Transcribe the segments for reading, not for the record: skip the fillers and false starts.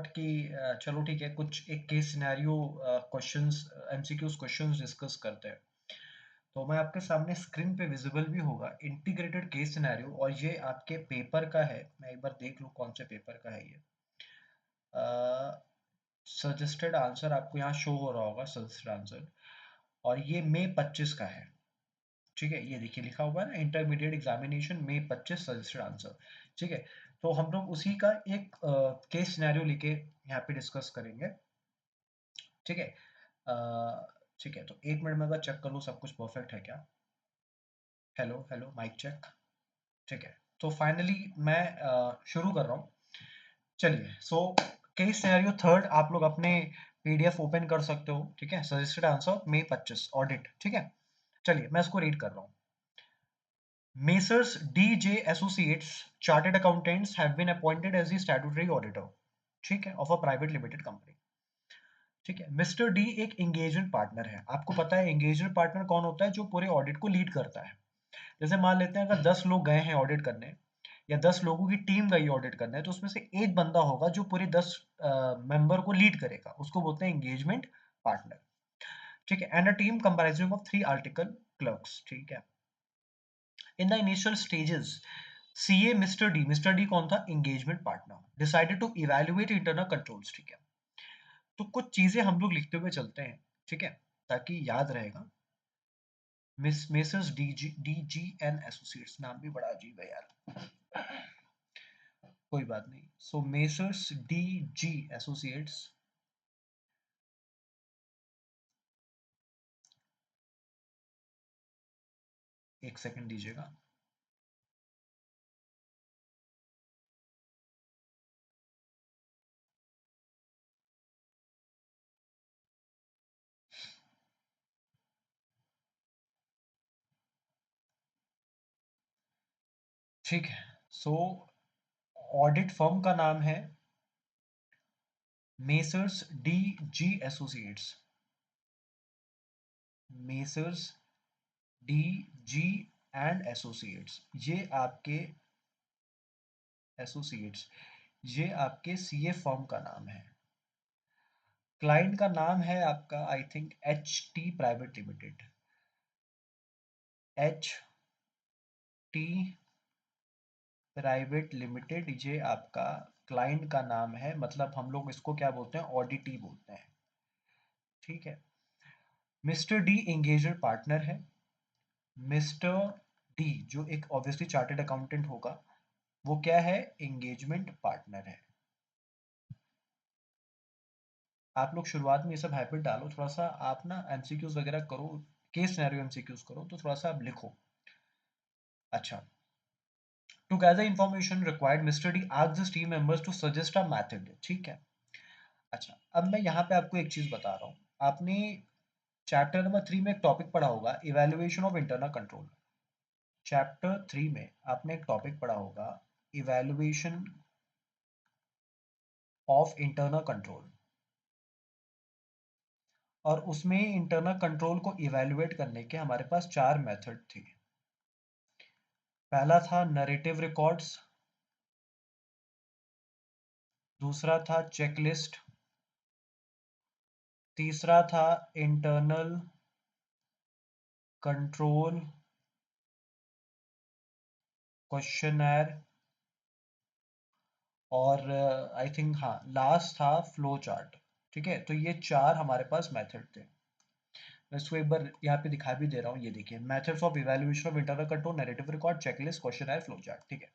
Thought कि चलो ठीक है, कुछ एक case scenario questions, MCQs questions discuss करते हैं। तो मैं आपके सामने स्क्रीन पे विजिबल भी होगा इंटीग्रेटेड केस सिनेरियो, और ये आपके पेपर का है। मैं एक बार देख लूँ कौन से पेपर का है ये। सजेस्टेड आंसर आपको यहाँ शो हो रहा होगा, सजेस्टेड आंसर, और ये मई 25 का है। ठीक है, ये देखिए लिखा हुआ है ना, इंटरमीडिएट एग्जामिनेशन मई 25 सजेस्टेड आंसर। ठीक है, तो हम लोग उसी का एक केस सिनेरियो लेके यहाँ पे डिस्कस करेंगे। ठीक है, ठीक है, तो एक मिनट में अगर चेक कर लूँ सब कुछ परफेक्ट है क्या। Hello hello, mike check. ठीक है, तो फाइनली मैं शुरू कर रहा हूँ। चलिए, सो केस सिनेरियो थर्ड आप लोग अपने पीडीएफ ओपन कर सकते हो। ठीक है, सजेस्टेड आंसर मई 25 ऑडिट। ठीक है, चलिए मैं इसको रीड कर रहा हूँ। Messrs. D.J. Associates Chartered Accountants have been appointed as the statutory auditor, ठीक है, of a private limited company. ठीक है, मिस्टर डी एक एंगेजमेंट पार्टनर है। आपको पता है एंगेजमेंट पार्टनर कौन होता है? जो पूरे ऑडिट को लीड करता है। जैसे मान लेते हैं अगर 10 लोग गए हैं ऑडिट करने, या 10 लोगों की टीम गई ऑडिट करने, तो उसमें से एक बंदा होगा जो पूरे 10 मेंबर को लीड करेगा, उसको बोलते हैं एंगेजमेंट पार्टनर। ठीक है, and a team comprising of 3 article clerks. ठीक है, in the initial stages, CA Mr. D कौन था? engagement partner, decided to evaluate internal controls। ठीक है, तो कुछ चीजें हम लोग लिखते हुए चलते हैं, ठीक है, ताकि याद रहेगा। Messrs D G and associates, नाम भी बड़ा अजीब है यार, कोई बात नहीं। सो मेसर्स डी जी एसोसिएट्स एक सेकंड दीजिएगा। ठीक है, सो ऑडिट फर्म का नाम है messrs D G associates. Messrs D G and associates, ये आपके एसोसिएट्स, ये आपके सीए फर्म का नाम है। क्लाइंट का नाम है आपका I think H T private limited. H T private limited, ये आपका क्लाइंट का नाम है। मतलब हम लोग इसको क्या बोलते हैं? ऑडिटी बोलते हैं। ठीक है, मिस्टर डी एंगेजर पार्टनर है। मिस्टर डी जो एक ऑब्वियसली चार्टेड अकाउंटेंट होगा, वो क्या है? एंगेजमेंट पार्टनर है। आप लोग शुरुआत में ये सब हैबिट डालो, थोड़ा सा आप ना एमसीक्यूज वगैरह करो, केस सिनेरियो एमसीक्यूज करो, तो थोड़ा सा आप लिखो। अच्छा, together information required Mister D asked his team members to suggest a method. ठीक है, अच्छा अब मैं यहाँ पे आपको एक चीज बता रहा हूँ। आपने चैप्टर नंबर 3 में एक टॉपिक पढ़ा होगा, evaluation of internal control. Chapter 3 में आपने एक टॉपिक पढ़ा होगा, इवैल्यूएशन ऑफ इंटरनल कंट्रोल, और उसमें इंटरनल कंट्रोल को इवैल्यूएट करने के हमारे पास 4 मेथड थे। पहला था नरेटिव रिकॉर्ड्स, दूसरा था चेकलिस्ट, तीसरा था इंटरनल कंट्रोल क्वेश्चनर, और आई थिंक हाँ लास्ट था फ्लो चार्ट। ठीक है, तो ये 4 हमारे पास मेथड थे। मैं इसको एक बार यहाँ पे दिखा भी दे रहा हूँ, ये देखिए, methods of evaluation of internal control, narrative record, checklist, questionnaire, flow chart. ठीक है,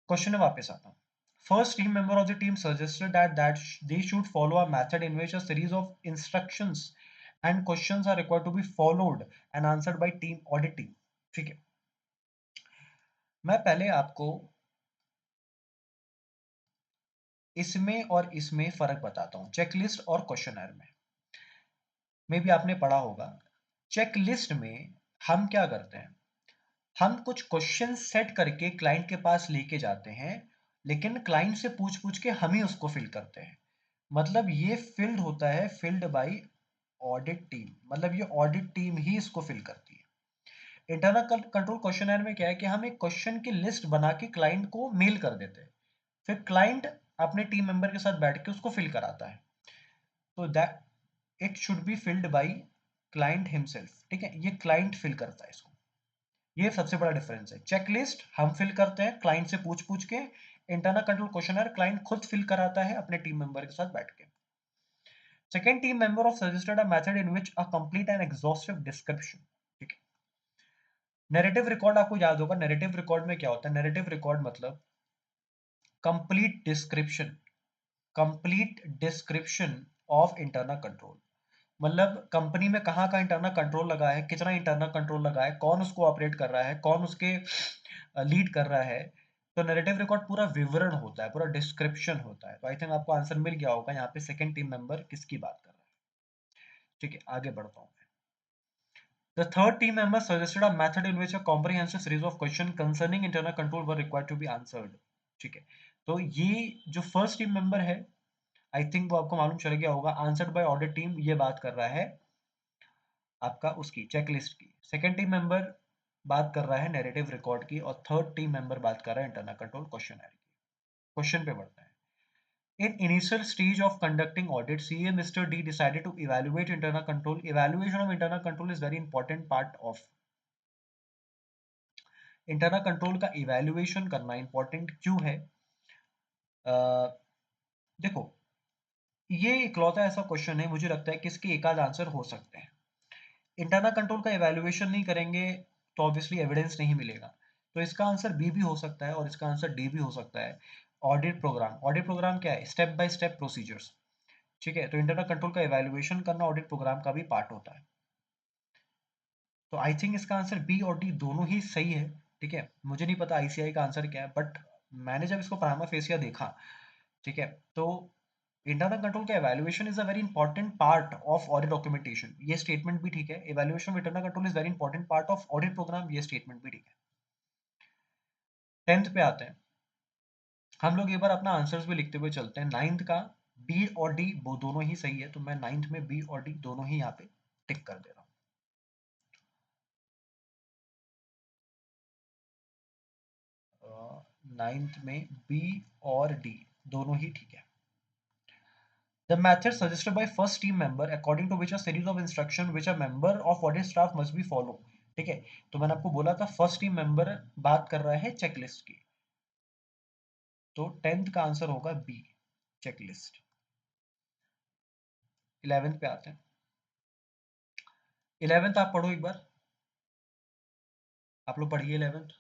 क्वेश्चन में वापस आता हूँ। First team member of the team suggested that they should follow a method in which a series of instructions and questions are required to be followed and answered by team audit team। ठीक है, मैं पहले आपको इसमें और इसमें फर्क बताता हूँ, चेकलिस्ट और क्वेश्चनर में भी आपने पढ़ा होगा। चेकलिस्ट में हम क्या करते हैं? हम कुछ क्वेश्चन सेट करके क्लाइंट के पास लेके जाते हैं, लेकिन क्लाइंट से पूछ पूछ के हम ही उसको फिल करते हैं। मतलब ये फिल्ड होता है, फिल्ड बाय ऑडिट टीम, मतलब ये ऑडिट टीम ही इसको फिल करती है। इंटरनल कंट्रोल क्वेश्चनर में क्या है कि हम एक क्वेश्चन की लिस्ट बना के क्लाइंट को मेल कर देते हैं, फिर क्लाइंट अपने टीम मेंबर के साथ बैठ के उसको फिल कराता है। तो that it should be filled by client himself, ठीक है, ये क्लाइंट फिल करता है इसको। ये सबसे बड़ा डिफरेंस है। चेकलिस्ट हम फिल करते हैं क्लाइंट से पूछ पूछ के, इंटरनल कंट्रोल क्वेश्चनर क्लाइंट खुद फिल कराता है अपने टीम मेंबर के साथ बैठ के। Second team member of suggested a method in which a complete and exhaustive description, ठीक है। नैरेटिव रिकॉर्ड आपको याद होगा, नैरेटिव रिकॉर्ड में क्या होता है? नैरेटिव रिकॉर्ड मतलब complete description, complete description of internal control. मतलब कंपनी में कहाँ का इंटरनल कंट्रोल लगा है, कितना इंटरनल कंट्रोल लगा है, कौन उसको ऑपरेट कर रहा है, कौन उसके लीड कर रहा है। तो नैरेटिव रिकॉर्ड पूरा विवरण होता है, पूरा डिस्क्रिप्शन होता है। तो आई थिंक आपको आंसर मिल गया होगा यहाँ पे सेकंड टीम मेंबर किसकी बात कर रहा है। ठीक है, आगे बढ़ता हूँ। The third team member suggested a method in which a comprehensive series of questions concerning internal control were required to be answered. ठीक है, तो ये जो फर्स्ट टीम मेंबर है, आई थिंक वो आपको मालूम चल गया होगा, आंसर्ड बाय ऑडिट टीम, ये बात कर रहा है आपका उसकी चेकलिस्ट की। सेकंड टीम मेंबर बात कर रहा है नैरेटिव रिकॉर्ड की, और थर्ड टीम मेंबर बात कर रहा है इंटरनल कंट्रोल क्वेश्चनर की। क्वेश्चन पे बढ़ते हैं। In initial stage of conducting audit, CA Mr. D decided to evaluate internal control. Evaluation of internal control is very important part of internal control का evaluation करना इंपॉर्टेंट क्यों है? देखो, ये इकलौता ऐसा क्वेश्चन है, मुझे लगता है कि इसके एक आध आंसर हो सकते हैं। इंटरनल कंट्रोल का इवैल्यूएशन नहीं करेंगे तो ऑब्वियसली एविडेंस नहीं मिलेगा। तो इसका आंसर बी भी हो सकता है और इसका आंसर डी भी हो सकता है। ऑडिट प्रोग्राम, ऑडिट प्रोग्राम क्या है? स्टेप बाय स्टेप प्रोसीजर्स, ठीक है। तो इंटरनल कंट्रोल का इवैल्यूएशन करना ऑडिट प्रोग्राम का भी पार्ट होता है। तो आई थिंक इसका आंसर बी और डी दोनों ही सही है, ठीक है। मुझे नहीं पता आईसीआई का आंसर क्या है, बट मैंने जब इसको प्राइमा फेसिया देखा, ठीक है, तो इंटरनल कंट्रोल का evaluation is a very important part of audit documentation, ये स्टेटमेंट भी ठीक है। Evaluation of internal control is very important part of audit programme, ये स्टेटमेंट भी ठीक है। 10th पे आते हैं हम लोग। एक बार अपना आंसर्स भी लिखते हुए चलते हैं। 9th का बी और डी वो दोनों ही सही है, तो मैं 9th में बी और डी दोनों ही यहाँ पे टिक कर दे रहा हूँ। 9th में बी और डी दोनों ही ठीक है। The method suggested by first team member according to which a series of instruction which a member of audit staff must be follow, ठीक है। तो मैंने आपको बोला था फर्स्ट टीम मेंबर बात कर रहा है चेकलिस्ट की, तो 10th का आंसर होगा बी, चेकलिस्ट। 11th पे आते हैं। 11th आप पढ़ो एक बार, आप लोग पढ़िए 11th।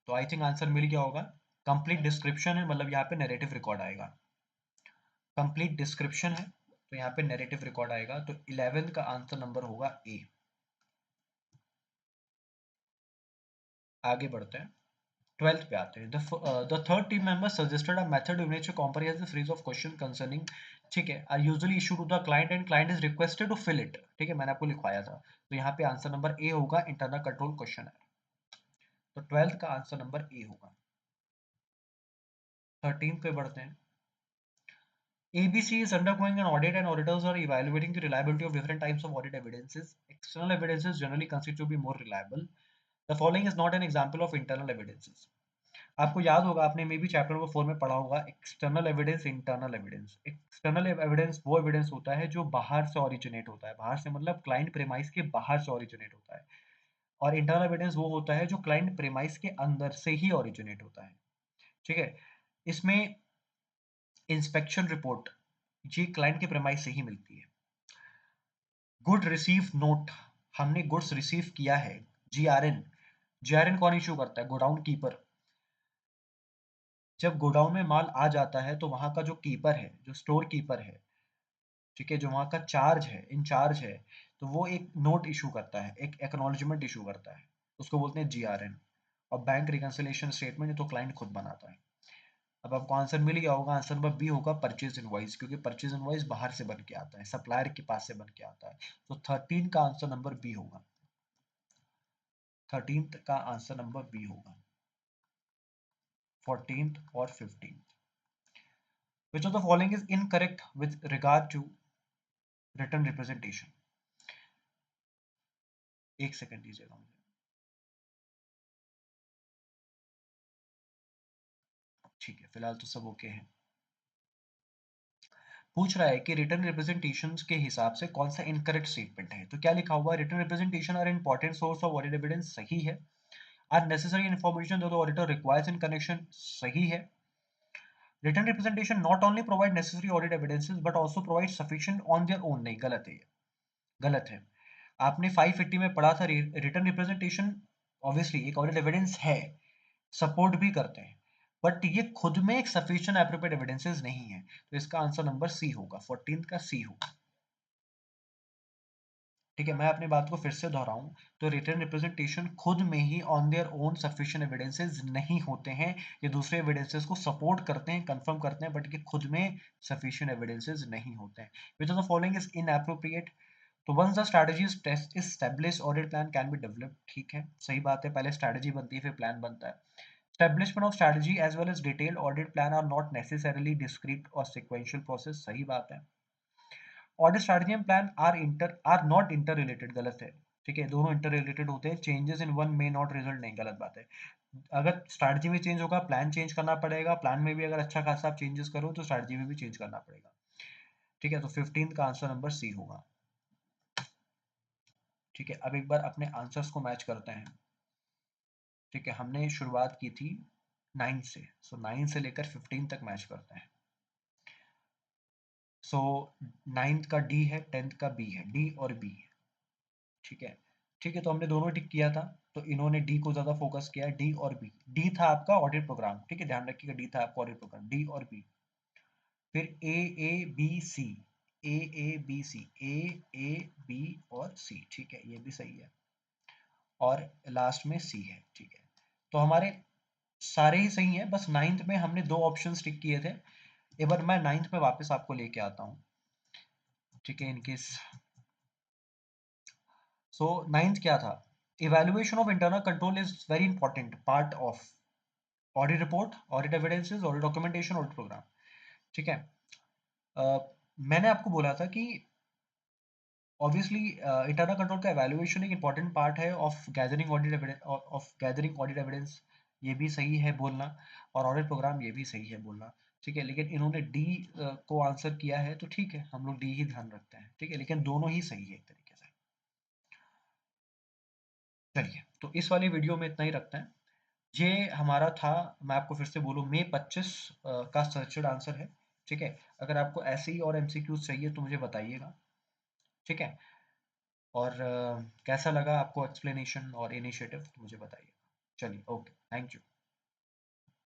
तो आई थिंक आंसर मिल गया होगा। कंप्लीट डिस्क्रिप्शन है, मतलब यहाँ पे नैरेटिव रिकॉर्ड आएगा। कंप्लीट डिस्क्रिप्शन है तो यहाँ पे नैरेटिव रिकॉर्ड आएगा, तो 11th का आंसर नंबर होगा ए। आगे बढ़ते हैं। 12th पे आते हैं। The third team member suggested a method in which a comprehensive series of questions concerning, ठीक है, are usually issued to the client and client is requested to fill it, ठीक है, मैंने आपको लिखवाया था। तो यहाँ पे आंसर नंबर ए होगा, इंटरनल कंट्रोल क्वेश्चन है। तो 12th का आंसर नंबर ए होगा। 13th पे बढ़ते हैं। ABC is undergoing an audit and auditors are evaluating the reliability of different types of audit evidences. External evidences generally considered to be more reliable. The following is not an example of internal evidences. आपको याद होगा, आपने may be chapter number 4 में पढ़ा होगा external evidence, internal evidence. External evidence वो evidence होता है जो बाहर से ओरिजिनेट होता है, बाहर से मतलब क्लाइंट प्रेमाइस के बाहर से ओरिजिनेट होता है। और इंटरनल एविडेंस वो होता है जो क्लाइंट प्रेमाइस के अंदर से ही ओरिजिनेट होता है, ठीक है। इसमें इंस्पेक्शन रिपोर्ट ये क्लाइंट के प्रेमाइस से ही मिलती है। गुड रिसीव नोट, हमने गुड्स रिसीव किया है, जीआरएन। जीआरएन कौन इशू करता है? Godown keeper. जब गोडाउन में माल आ जाता है तो वहां का जो कीपर है, जो स्टोर कीपर है, ठीक है, जो वहां का चार्ज है, इंचार्ज है, तो वो एक नोट इशू करता है, एक एक्नॉलेजमेंट इशू करता है, उसको बोलते हैं जीआरएन। और बैंक रिकंसिलिएशन स्टेटमेंट तो क्लाइंट खुद बनाता है। अब आपको आंसर मिल गया होगा, आंसर नंबर बी होगा, परचेज इनवॉइस, क्योंकि परचेज इनवॉइस बाहर से बन के आता है, सप्लायर के पास से बन के आता है। तो 13 का आंसर नंबर बी होगा। 13th का आंसर नंबर बी होगा। 14th और 15th। Which of the following is incorrect with regard to written representation? एक सेकंड दीजिएगा मुझे। ठीक है, फिलहाल तो सब ओके है। पूछ रहा है कि रिटर्न रिप्रेजेंटेशंस के हिसाब से कौन सा इनकरेक्ट स्टेटमेंट है। तो क्या लिखा हुआ है, written representation are important source of audit evidence, सही है। Are necessary information that the auditor requires in connection, सही है। Written representation not only provide necessary audit evidences but also provide sufficient on their own, नहीं, गलत है ये, गलत है। आपने 580 में पढ़ा था रिटर्न रिप्रेजेंटेशन ऑब्वियसली एक ऑडिट एविडेंस है, सपोर्ट भी करते हैं, बट ये खुद में एक सफिशिएंट एप्रोप्रिएट एविडेंसेस नहीं है। तो इसका आंसर नंबर सी होगा, 14 का सी होगा। ठीक है, मैं अपनी बात को फिर से दोहराऊं तो रिटर्न रिप्रेजेंटेशन खुद में ही on their own sufficient evidences नहीं होते हैं, ये दूसरे एविडेंसेस को सपोर्ट करते हैं, कंफर्म करते हैं, बट ये खुद में सफिशिएंट एविडेंसेस नहीं होते हैं। Which of the following is inappropriate. तो once the strategy is test is established audit plan can be developed, ठीक है, सही बात है, पहले स्ट्रेटजी बनती है फिर प्लान बनता है। Establishment of strategy as well as detailed audit plan are not necessarily discrete or sequential process, सही बात है। Audit strategy and plan are not interrelated, गलत है। ठीक है, दोनों इंटर रिलेटेड होते हैं, changes in one may not result, नहीं, गलत बात है। अगर स्ट्रैटेजी में चेंज होगा प्लान चेंज करना पड़ेगा, प्लान में भी अगर अच्छा खासा आप चेंजेस करो तो स्ट्रैटेजी में भी चेंज करना पड़ेगा। ठीक है, तो 15 का आंसर नंबर सी होगा। ठीक है, अब एक बार अपने आंसर्स को मैच करते हैं। ठीक है, हमने शुरुआत की थी 9 से, सो 9 से लेकर 15 तक मैच करते हैं। सो 9th का डी है, 10th का बी है, डी और बी। ठीक है, ठीक है, तो हमने दोनों टिक किया था, तो इन्होंने डी को ज्यादा फोकस किया, डी और बी। डी था आपका ऑडिट प्रोग्राम, ठीक है, ध्यान रखिएगा, डी था आपका ऑडिट प्रोग्राम, डी और बी। फिर A B C, B C, A B और सी, ठीक है, ये भी सही है, और लास्ट में सी है। ठीक है, तो हमारे सारे ही सही हैं, बस 9th में हमने दो ऑप्शंस टिक किए थे। एक बार मैं 9th में वापस आपको लेके आता हूँ। ठीक है, इनकेस, सो 9th क्या था, evaluation of internal control is very important part of audit report, audit evidences, audit documentation, audit program. ठीक है, मैंने आपको बोला था कि ऑब्वियसली इंटरनल कंट्रोल का एवेल्युएशन एक इंपॉर्टेंट पार्ट है ऑफ गैदरिंग ऑडिट एविडेंस, ये भी सही है बोलना, और ऑडिट प्रोग्राम ये भी सही है बोलना। ठीक है, लेकिन इन्होंने डी को आंसर किया है, तो ठीक है, हम लोग डी ही ध्यान रखते हैं। ठीक है, लेकिन दोनों ही सही है एक तरीके से। चलिए, तो इस वाली वीडियो में इतना ही रखते हैं। ये हमारा था, मैं आपको फिर से बोलूँ, मई 25 का सर्चड आंसर है। ठीक है, अगर आपको ऐसे ही और एमसीक्यूज चाहिए तो मुझे बताइएगा। ठीक है, और कैसा लगा आपको एक्सप्लेनेशन और इनिशिएटिव, तो मुझे बताइए। चलिए, ओके, थैंक यू।